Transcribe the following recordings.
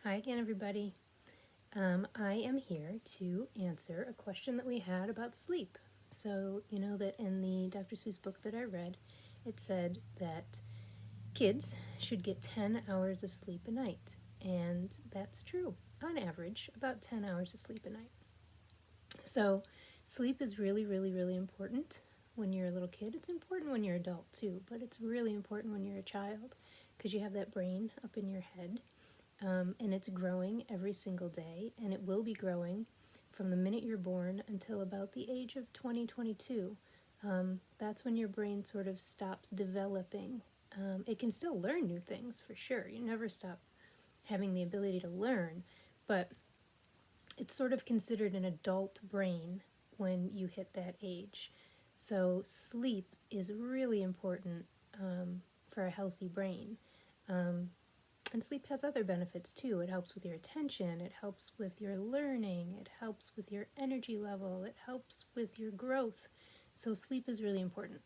Hi again, everybody. I am here to answer a question that we had about sleep. So, you know that in the Dr. Seuss book that I read, it said that kids should get 10 hours of sleep a night. And that's true. On average, about 10 hours of sleep a night. So, sleep is really, really, really important when you're a little kid. It's important when you're an adult too, but it's really important when you're a child because you have that brain up in your head. And it's growing every single day, and it will be growing from the minute you're born until about the age of 2022. That's when your brain sort of stops developing. It can still learn new things for sure. You never stop having the ability to learn, but it's sort of considered an adult brain when you hit that age. So sleep is really important for a healthy brain. And sleep has other benefits too. It helps with your attention, it helps with your learning, it helps with your energy level, it helps with your growth. So sleep is really important.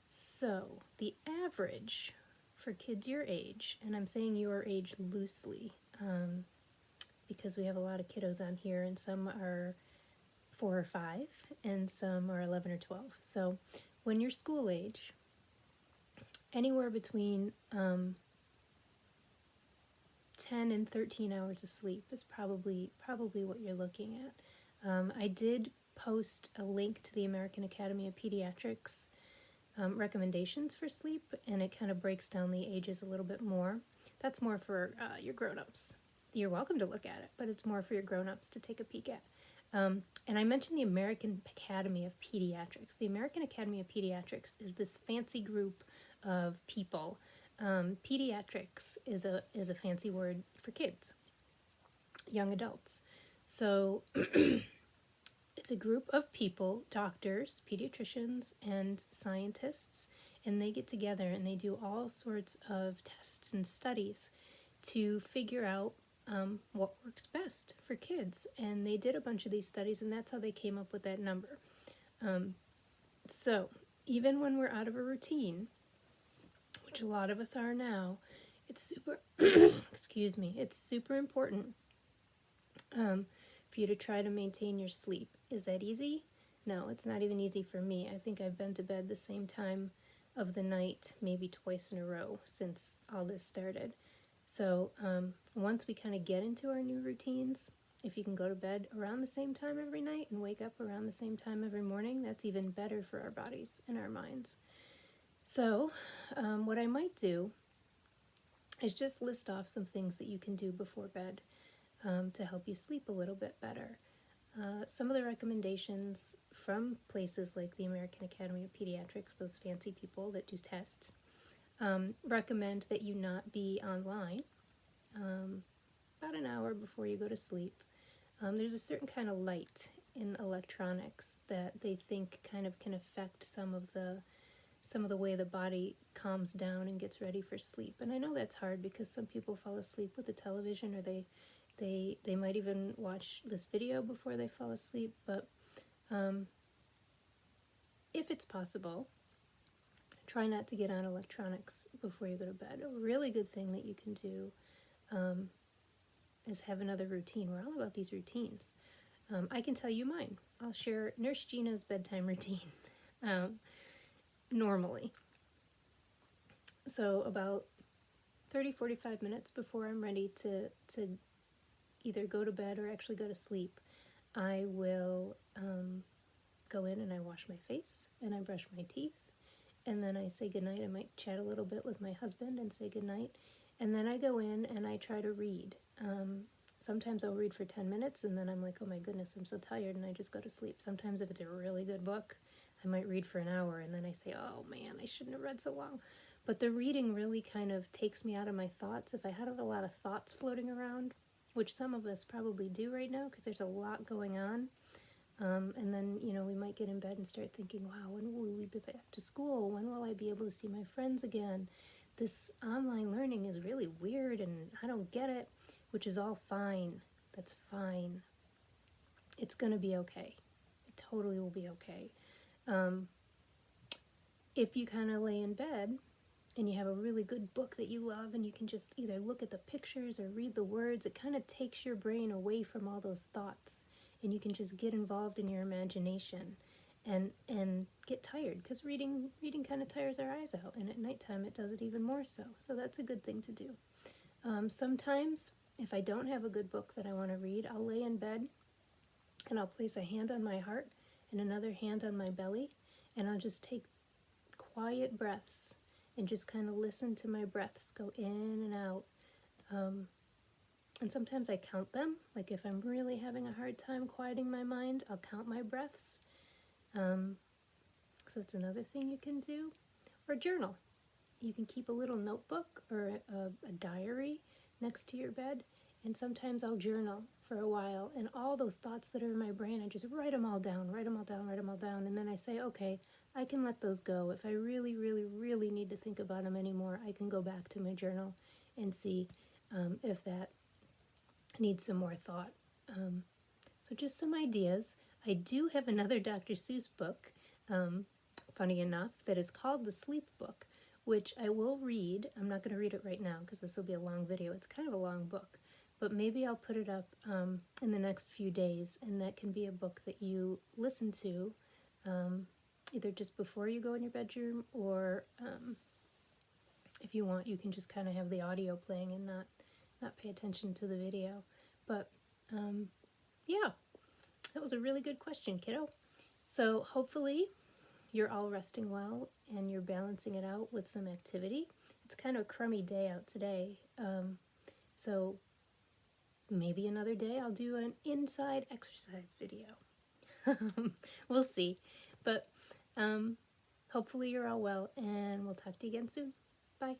So the average for kids your age, and I'm saying your age loosely, because we have a lot of kiddos on here, and some are 4 or 5, and some are 11 or 12. So when you're school age, anywhere between 10 and 13 hours of sleep is probably what you're looking at. I did post a link to the American Academy of Pediatrics recommendations for sleep, and it kind of breaks down the ages a little bit more. That's more for your grown-ups. You're welcome to look at it, but it's more for your grown-ups to take a peek at. And I mentioned the American Academy of Pediatrics. The American Academy of Pediatrics is this fancy group of people. Pediatrics is a fancy word for kids, young adults. So it's a group of people, doctors, pediatricians, and scientists, and they get together and they do all sorts of tests and studies to figure out what works best for kids. And they did a bunch of these studies, and that's how they came up with that number. So even when we're out of a routine, which a lot of us are now, it's super, excuse me, it's super important for you to try to maintain your sleep. Is that easy? No, it's not even easy for me. I think I've been to bed the same time of the night maybe twice in a row since all this started. So once we kind of get into our new routines, if you can go to bed around the same time every night and wake up around the same time every morning, that's even better for our bodies and our minds. So what I might do is just list off some things that you can do before bed to help you sleep a little bit better. Some of the recommendations from places like the American Academy of Pediatrics, those fancy people that do tests, recommend that you not be online about an hour before you go to sleep. There's a certain kind of light in electronics that they think kind of can affect some of the way the body calms down and gets ready for sleep. And I know that's hard because some people fall asleep with the television, or they might even watch this video before they fall asleep. But if it's possible, try not to get on electronics before you go to bed. A really good thing that you can do is have another routine. We're all about these routines. I can tell you mine. I'll share Nurse Gina's bedtime routine normally. So about 30-45 minutes before I'm ready to either go to bed or actually go to sleep, I will go in and I wash my face and I brush my teeth, and then I say goodnight. I might chat a little bit with my husband and say goodnight, and then I go in and I try to read. Sometimes I'll read for 10 minutes and then I'm like, oh my goodness, I'm so tired, and I just go to sleep. Sometimes if it's a really good book, I might read for an hour and then I say, oh man, I shouldn't have read so long. But the reading really kind of takes me out of my thoughts. If I had a lot of thoughts floating around, which some of us probably do right now because there's a lot going on, and then, we might get in bed and start thinking, wow, when will we be back to school? When will I be able to see my friends again? This online learning is really weird and I don't get it, which is all fine. That's fine. It's going to be okay. It totally will be okay. If you kind of lay in bed and you have a really good book that you love, and you can just either look at the pictures or read the words, it kind of takes your brain away from all those thoughts, and you can just get involved in your imagination and get tired, because reading kind of tires our eyes out, and at nighttime it does it even more so. So that's a good thing to do. Sometimes, if I don't have a good book that I want to read, I'll lay in bed and I'll place a hand on my heart and another hand on my belly, and I'll just take quiet breaths and just kind of listen to my breaths go in and out. And sometimes I count them. Like if I'm really having a hard time quieting my mind, I'll count my breaths. So that's another thing you can do. Or journal. You can keep a little notebook or a diary next to your bed, and sometimes I'll journal for a while, and all those thoughts that are in my brain, I just write them all down, and then I say, okay, I can let those go. If I really, really, really need to think about them anymore, I can go back to my journal and see if that needs some more thought. So just some ideas. I do have another Dr. Seuss book, funny enough, that is called The Sleep Book, which I will read. I'm not going to read it right now because this will be a long video. It's kind of a long book, but maybe I'll put it up in the next few days, and that can be a book that you listen to either just before you go in your bedroom, or if you want, you can just kind of have the audio playing and not pay attention to the video. But yeah, that was a really good question, kiddo. So hopefully you're all resting well and you're balancing it out with some activity. It's kind of a crummy day out today, so maybe another day I'll do an inside exercise video. We'll see. But hopefully you're all well, and we'll talk to you again soon. Bye.